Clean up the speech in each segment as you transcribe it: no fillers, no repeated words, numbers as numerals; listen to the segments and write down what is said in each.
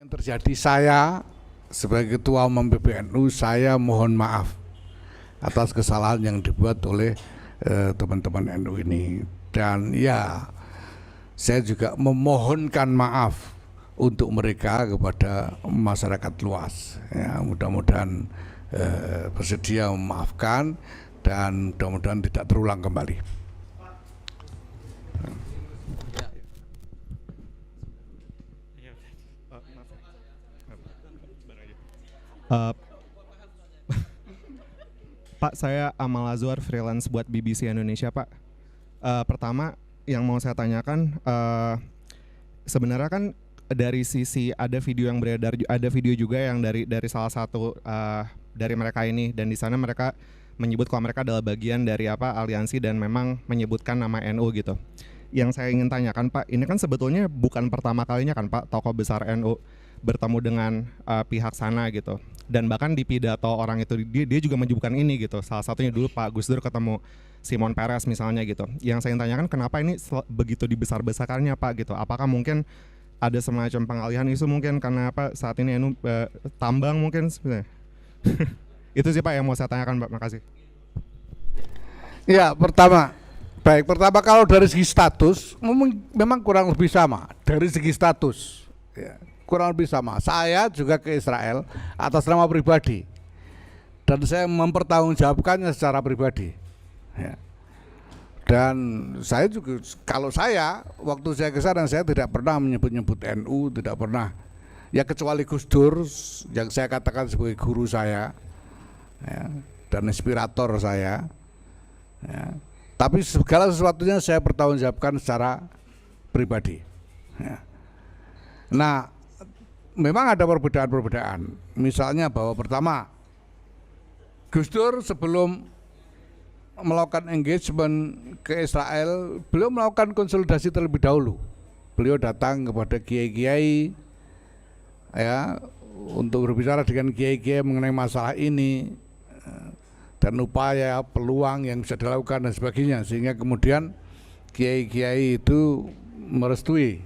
terjadi, saya sebagai Ketua Umum PBNU, saya mohon maaf atas kesalahan yang dibuat oleh teman-teman NU ini. Dan ya, saya juga memohonkan maaf untuk mereka kepada masyarakat luas. Ya, mudah-mudahan bersedia memaafkan dan mudah-mudahan tidak terulang kembali. Pak, saya Amal Azwar, freelance buat BBC Indonesia, Pak. Pertama yang mau saya tanyakan, sebenarnya kan dari sisi ada video yang beredar, ada video juga yang dari salah satu dari mereka ini, dan di sana mereka menyebut kalau mereka adalah bagian dari aliansi dan memang menyebutkan nama NU gitu. Yang saya ingin tanyakan, Pak, ini kan sebetulnya bukan pertama kalinya kan, Pak, tokoh besar NU bertemu dengan pihak sana gitu. Dan bahkan di pidato orang itu dia juga menyebutkan ini gitu. Salah satunya dulu Pak Gus Dur ketemu Simon Peres misalnya gitu. Yang saya tanyakan, kenapa ini begitu dibesar-besarkannya, Pak, gitu. Apakah mungkin ada semacam pengalihan isu mungkin karena saat ini NU tambang mungkin sebenarnya. Itu sih Pak yang mau saya tanyakan, Pak. Makasih. Ya, pertama kalau dari segi status memang kurang lebih sama. Dari segi status ya, kurang lebih sama. Saya juga ke Israel atas nama pribadi dan saya mempertanggungjawabkannya secara pribadi ya. Dan saya juga, kalau saya waktu saya ke sana, saya tidak pernah menyebut-nyebut NU, tidak pernah, ya kecuali Gus Dur yang saya katakan sebagai guru saya ya, dan inspirator saya ya. Tapi segala sesuatunya saya pertanggungjawabkan secara pribadi ya. Nah, memang ada perbedaan-perbedaan. Misalnya bahwa pertama, Gus Dur sebelum melakukan engagement ke Israel, beliau melakukan konsolidasi terlebih dahulu. Beliau datang kepada kiai-kiai ya, untuk berbicara dengan kiai-kiai mengenai masalah ini dan upaya peluang yang bisa dilakukan dan sebagainya, sehingga kemudian kiai-kiai itu merestui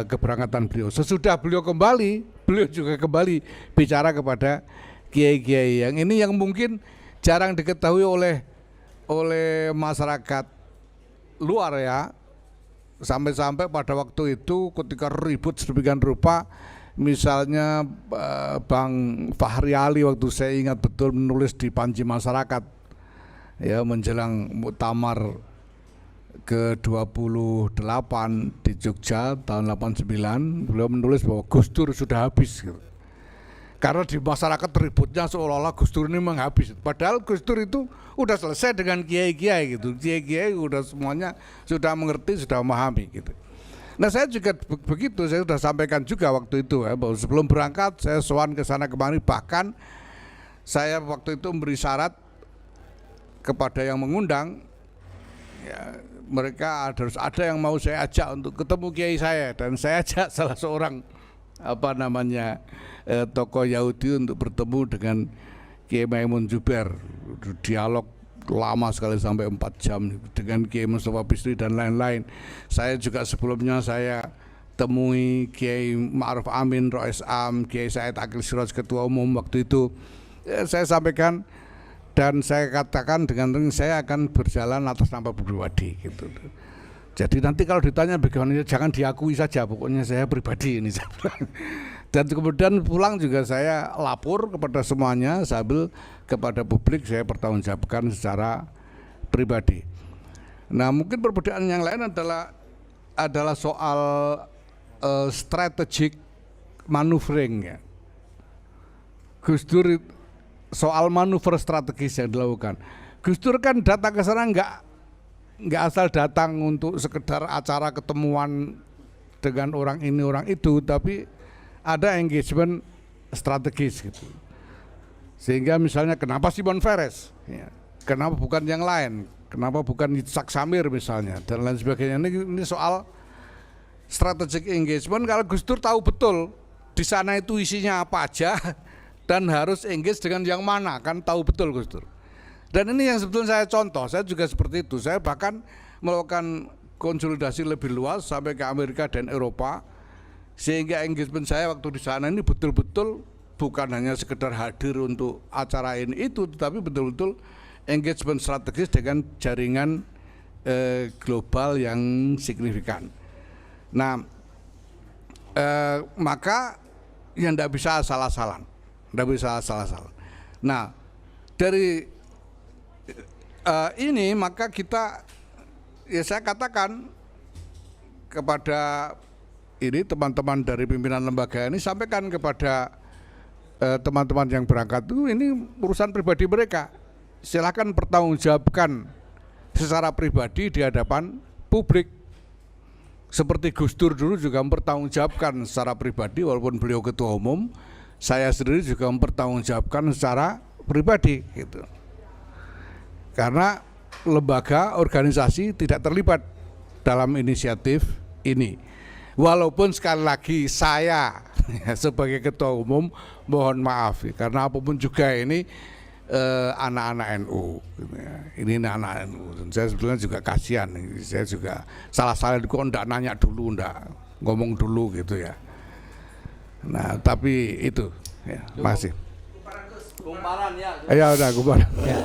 keberangkatan beliau. Sesudah beliau kembali, beliau juga kembali bicara kepada kiai-kiai yang ini yang mungkin jarang diketahui oleh masyarakat luar ya. Sampai-sampai pada waktu itu ketika ribut sedemikian rupa, misalnya Bang Fahri Ali waktu saya ingat betul menulis di Panji Masyarakat ya menjelang muktamar ke-28 di Jogja tahun 89, beliau menulis bahwa Gus Dur sudah habis gitu. Karena di masyarakat ributnya seolah-olah Gus Dur ini menghabis. Padahal Gus Dur itu udah selesai dengan kiai-kiai gitu. Kiai-kiai udah semuanya sudah mengerti, sudah memahami gitu. Nah, saya juga begitu, saya sudah sampaikan juga waktu itu ya, bahwa sebelum berangkat saya sowan ke sana kemari, bahkan saya waktu itu memberi syarat kepada yang mengundang ya, mereka harus ada yang mau saya ajak untuk ketemu kiai saya, dan saya ajak salah seorang tokoh Yahudi untuk bertemu dengan Kiai Maimun Zubair, dialog lama sekali sampai 4 jam dengan Kiai Mustafa Bisri dan lain-lain. Saya juga sebelumnya saya temui Kiai Ma'ruf Amin, Rois Am, Kiai Said Akil Siraj, Ketua Umum waktu itu. Saya sampaikan dan saya katakan dengan saya akan berjalan atas nama pribadi gitu. Jadi nanti kalau ditanya bagaimana, jangan diakui saja, pokoknya saya pribadi ini. Dan kemudian pulang juga saya lapor kepada semuanya sambil kepada publik saya pertanggungjawabkan secara pribadi. Nah, mungkin perbedaan yang lain adalah soal strategic maneuvering ya. Gus Dur soal manuver strategis yang dilakukan. Gus Dur kan datang ke sana nggak asal datang untuk sekedar acara ketemuan dengan orang ini orang itu, tapi ada engagement strategis gitu. Sehingga misalnya kenapa Simon Peres ya, kenapa bukan yang lain, kenapa bukan Yitzhak Samir misalnya dan lain sebagainya. Ini soal strategic engagement. Kalau Gus Dur tahu betul di sana itu isinya apa aja dan harus engage dengan yang mana, kan tahu betul Gus Dur. Dan ini yang sebetulnya saya contoh, saya juga seperti itu. Saya bahkan melakukan konsolidasi lebih luas sampai ke Amerika dan Eropa Sehingga engagement saya waktu di sana ini betul-betul bukan hanya sekedar hadir untuk acara ini itu, tetapi betul-betul engagement strategis dengan jaringan global yang signifikan. Nah, maka yang tidak bisa asal-asalan, Nah, dari ini maka kita, ya saya katakan kepada ini teman-teman dari pimpinan lembaga ini, sampaikan kepada teman-teman yang berangkat itu, ini urusan pribadi mereka. Silakan pertanggungjawabkan secara pribadi di hadapan publik. Seperti Gus Dur dulu juga mempertanggungjawabkan secara pribadi, walaupun beliau ketua umum, saya sendiri juga mempertanggungjawabkan secara pribadi gitu. Karena lembaga organisasi tidak terlibat dalam inisiatif ini. Walaupun sekali lagi saya sebagai ketua umum mohon maaf karena apapun juga ini anak-anak NU gitu ya. Ini anak NU. Saya sebetulnya juga kasihan, saya juga salah-salah kok ndak nanya dulu, ndak ngomong dulu gitu ya. Nah, tapi itu ya, masih. Kumparan ya. Ya udah, kumparan. Ya.